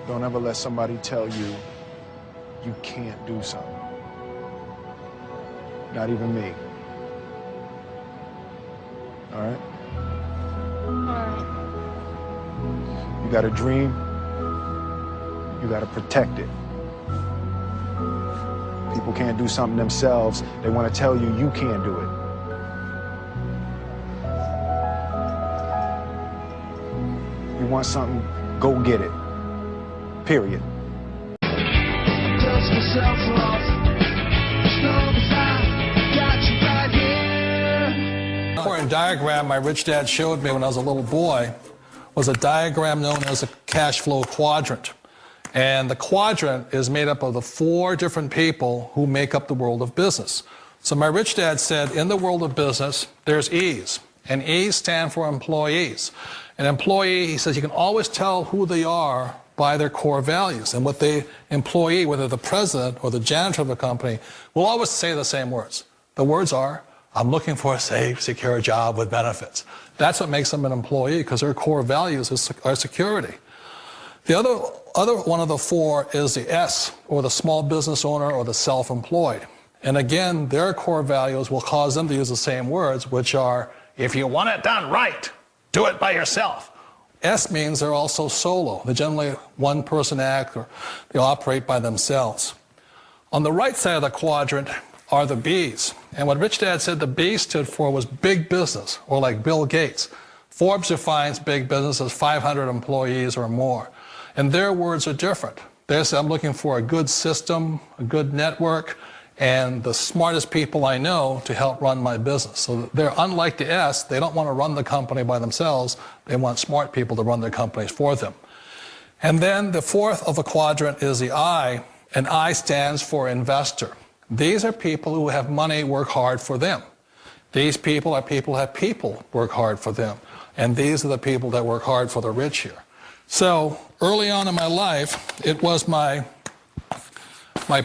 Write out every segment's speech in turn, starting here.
Don't ever let somebody tell you you can't do something. Not even me. All right? Alright. You got a dream, you got to protect it. People can't do something themselves. They want to tell you you can't do it. You want something, go get it. Period. The important diagram my rich dad showed me when I was a little boy was a diagram known as a cash flow quadrant. And the quadrant is made up of the 4 different people who make up the world of business. So my rich dad said, in the world of business, there's E's. And E's stand for employees. An employee, he says, you can always tell who they are by their core values. And what the employee, whether the president or the janitor of the company, will always say the same words. The words are, I'm looking for a safe, secure job with benefits. That's what makes them an employee, because their core values are security. The other one of the 4 is the S, or the small business owner or the self-employed. And again, their core values will cause them to use the same words, which are, if you want it done right, do it by yourself. S means they're also solo. They're generally one-person act, or they operate by themselves. On the right side of the quadrant are the B's. And what Rich Dad said the B stood for was big business, or like Bill Gates. Forbes defines big business as 500 employees or more. And their words are different. They say, I'm looking for a good system, a good network, and the smartest people I know to help run my business. So they're unlike the S. They don't want to run the company by themselves. They want smart people to run their companies for them. And then the 4th of the quadrant is the I, and I stands for investor. These are people who have money work hard for them. These people are people who have people work hard for them. And these are the people that work hard for the rich here. So early on in my life, it was my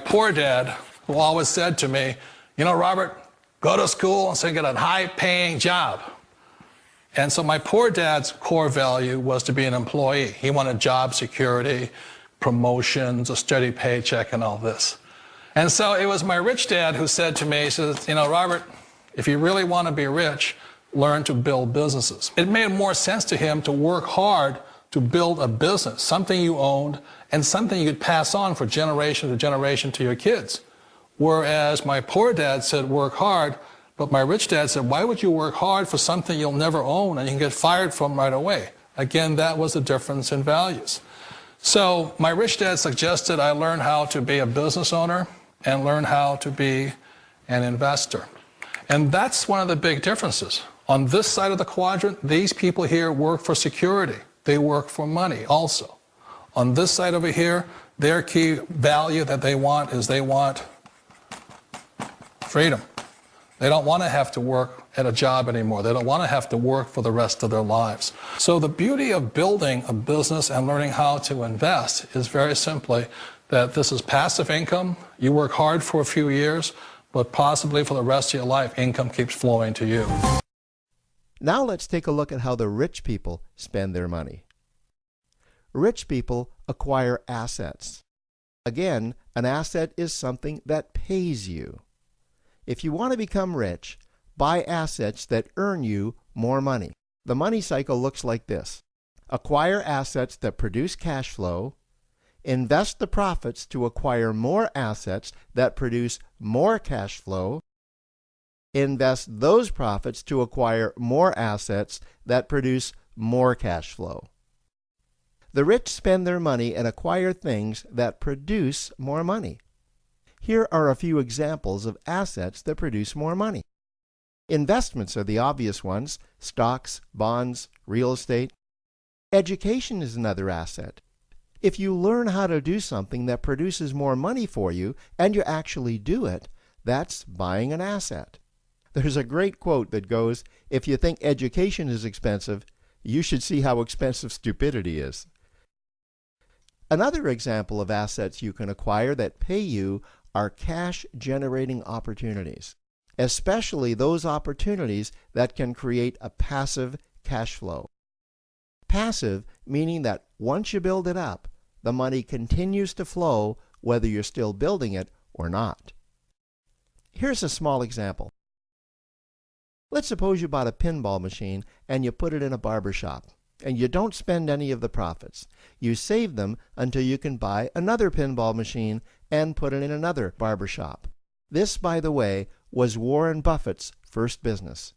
poor dad who always said to me, you know, Robert, go to school and so get a high-paying job. And so my poor dad's core value was to be an employee. He wanted job security, promotions, a steady paycheck, and all this. And so it was my rich dad who said to me, he says, you know, Robert, if you really want to be rich, learn to build businesses. It made more sense to him to work hard to build a business, something you owned, and something you could pass on for generation to generation to your kids. Whereas my poor dad said, work hard, but my rich dad said, why would you work hard for something you'll never own and you can get fired from right away? Again, that was the difference in values. So my rich dad suggested I learn how to be a business owner and learn how to be an investor. And that's one of the big differences. On this side of the quadrant, these people here work for security. They work for money also. On this side over here, their key value that they want is they want freedom. They don't want to have to work at a job anymore. They don't want to have to work for the rest of their lives. So the beauty of building a business and learning how to invest is very simply that this is passive income. You work hard for a few years, but possibly for the rest of your life, income keeps flowing to you. Now let's take a look at how the rich people spend their money. Rich people acquire assets. Again, an asset is something that pays you. If you want to become rich, buy assets that earn you more money. The money cycle looks like this. Acquire assets that produce cash flow, invest the profits to acquire more assets that produce more cash flow, invest those profits to acquire more assets that produce more cash flow. The rich spend their money and acquire things that produce more money. Here are a few examples of assets that produce more money. Investments are the obvious ones: stocks, bonds, real estate. Education is another asset. If you learn how to do something that produces more money for you and you actually do it, that's buying an asset. There's a great quote that goes, if you think education is expensive, you should see how expensive stupidity is. Another example of assets you can acquire that pay you are cash-generating opportunities, especially those opportunities that can create a passive cash flow. Passive meaning that once you build it up, the money continues to flow whether you're still building it or not. Here's a small example. Let's suppose you bought a pinball machine and you put it in a barber shop, and you don't spend any of the profits. You save them until you can buy another pinball machine and put it in another barber shop. This, by the way, was Warren Buffett's first business.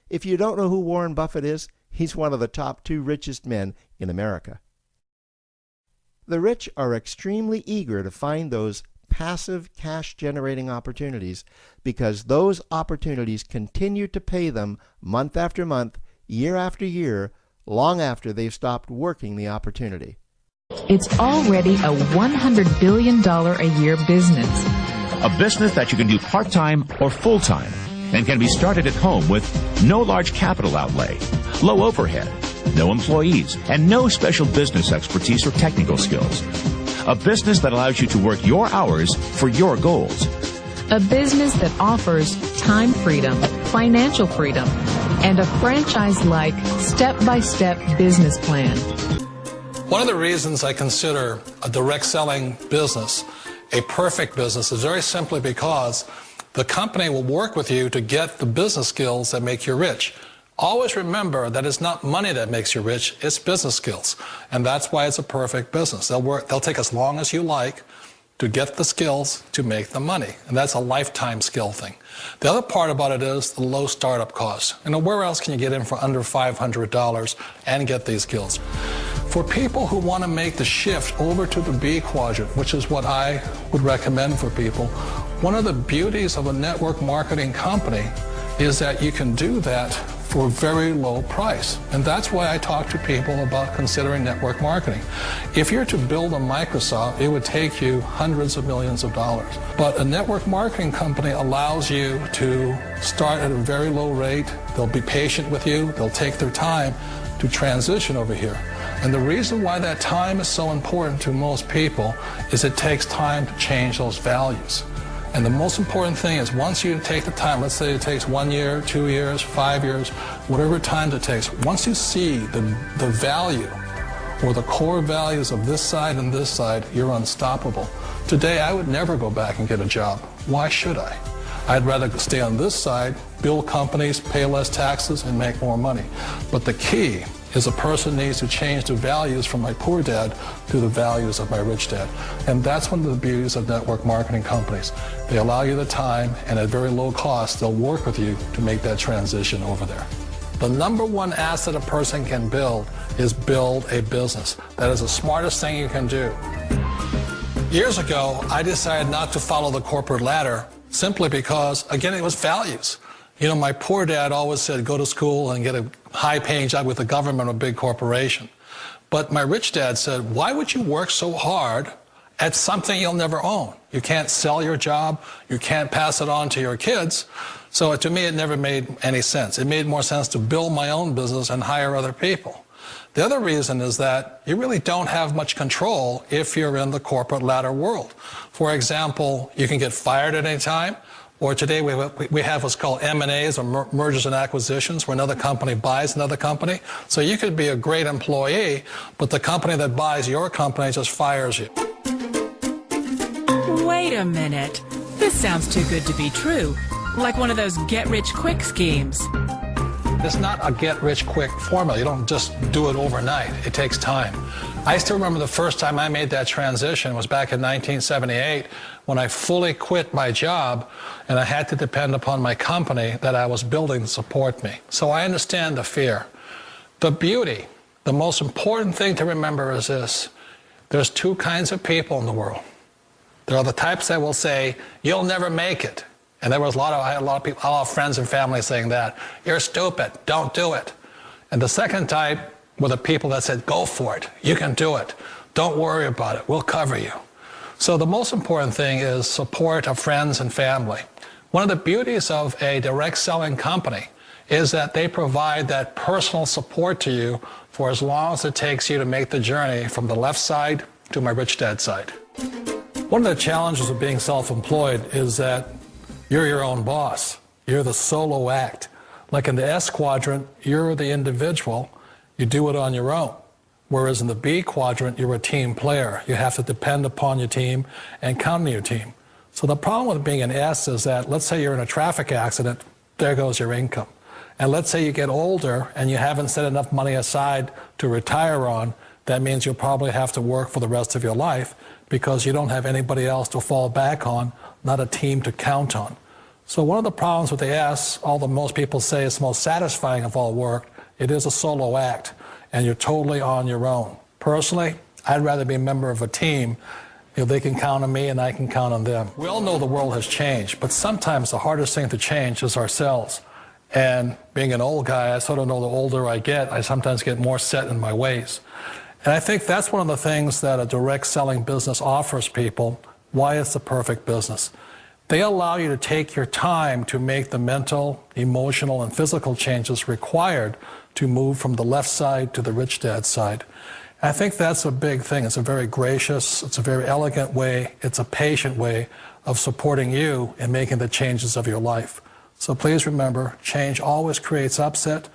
If you don't know who Warren Buffett is, he's one of the top 2 richest men in America. The rich are extremely eager to find those passive cash-generating opportunities because those opportunities continue to pay them month after month, year after year, long after they've stopped working the opportunity. It's already a $100 billion a year business. A business that you can do part-time or full-time and can be started at home with no large capital outlay, low overhead, no employees, and no special business expertise or technical skills. A business that allows you to work your hours for your goals. A business that offers time freedom, financial freedom, and a franchise-like, step-by-step business plan. One of the reasons I consider a direct selling business a perfect business is very simply because the company will work with you to get the business skills that make you rich. Always remember that it's not money that makes you rich, it's business skills. And that's why it's a perfect business. They'll take as long as you like to get the skills to make the money. And that's a lifetime skill thing. The other part about it is the low startup cost. Where else can you get in for under $500 and get these skills? For people who want to make the shift over to the B quadrant, which is what I would recommend for people, one of the beauties of a network marketing company is that you can do that for a very low price. And that's why I talk to people about considering network marketing. If you're to build a Microsoft, it would take you hundreds of millions of dollars. But a network marketing company allows you to start at a very low rate. They'll be patient with you. They'll take their time to transition over here. And the reason why that time is so important to most people is it takes time to change those values. And the most important thing is once you take the time, let's say it takes 1 year, 2 years, 5 years, whatever time it takes, once you see the value or the core values of this side and this side, you're unstoppable. Today, I would never go back and get a job. Why should I? I'd rather stay on this side, build companies, pay less taxes, and make more money. But the key is a person needs to change the values from my poor dad to the values of my rich dad. And that's one of the beauties of network marketing companies. They allow you the time, and at very low cost, they'll work with you to make that transition over there. The number one asset a person can build is build a business. That is the smartest thing you can do. Years ago, I decided not to follow the corporate ladder simply because, again, it was values. My poor dad always said, go to school and get a high-paying job with the government or a big corporation. But my rich dad said, why would you work so hard at something you'll never own? You can't sell your job. You can't pass it on to your kids. So to me, it never made any sense. It made more sense to build my own business and hire other people. The other reason is that you really don't have much control if you're in the corporate ladder world. For example, you can get fired at any time. Or today we have what's called M&As, or mergers and acquisitions, where another company buys another company. So you could be a great employee, but the company that buys your company just fires you. Wait a minute. This sounds too good to be true. Like one of those get-rich-quick schemes. It's not a get-rich-quick formula. You don't just do it overnight. It takes time. I still remember the first time I made that transition was back in 1978 when I fully quit my job and I had to depend upon my company that I was building to support me. So I understand the fear. The beauty, the most important thing to remember is this. There's two kinds of people in the world. There are the types that will say, you'll never make it. And I had a lot of people, a lot of friends and family saying that. You're stupid, don't do it. And the second type were the people that said, go for it, you can do it. Don't worry about it, we'll cover you. So the most important thing is support of friends and family. One of the beauties of a direct selling company is that they provide that personal support to you for as long as it takes you to make the journey from the left side to my rich dad side. One of the challenges of being self-employed is that you're your own boss. You're the solo act. Like in the S quadrant, you're the individual. You do it on your own. Whereas in the B quadrant, you're a team player. You have to depend upon your team and count on your team. So the problem with being an S is that, let's say you're in a traffic accident, there goes your income. And let's say you get older and you haven't set enough money aside to retire on, that means you'll probably have to work for the rest of your life because you don't have anybody else to fall back on, not a team to count on. So one of the problems with the S, although most people say it's the most satisfying of all work, it is a solo act, and you're totally on your own. Personally, I'd rather be a member of a team. You know, they can count on me and I can count on them. We all know the world has changed, but sometimes the hardest thing to change is ourselves. And being an old guy, I sort of know the older I get, I sometimes get more set in my ways. And I think that's one of the things that a direct selling business offers people, why it's the perfect business. They allow you to take your time to make the mental, emotional, and physical changes required to move from the left side to the rich dad side. I think that's a big thing. It's a very gracious, it's a very elegant way, it's a patient way of supporting you in making the changes of your life. So please remember, change always creates upset,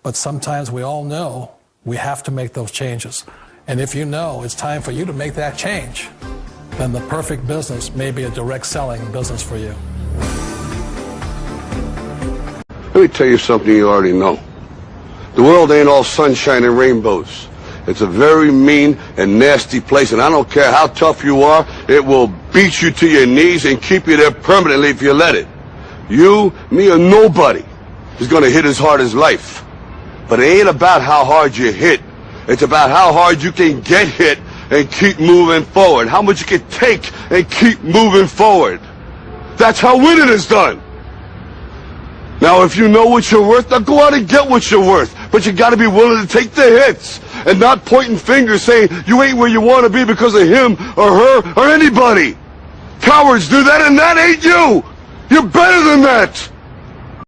but sometimes we all know we have to make those changes. And if you know it's time for you to make that change, then the perfect business may be a direct selling business for you. Let me tell you something you already know. The world ain't all sunshine and rainbows. It's a very mean and nasty place, and I don't care how tough you are, it will beat you to your knees and keep you there permanently if you let it. You, me, or nobody is going to hit as hard as life. But it ain't about how hard you hit. It's about how hard you can get hit and keep moving forward. How much you can take and keep moving forward. That's how winning is done. Now, if you know what you're worth, now go out and get what you're worth. But you got to be willing to take the hits and not pointing fingers saying you ain't where you want to be because of him or her or anybody. Cowards do that, and that ain't you. You're better than that.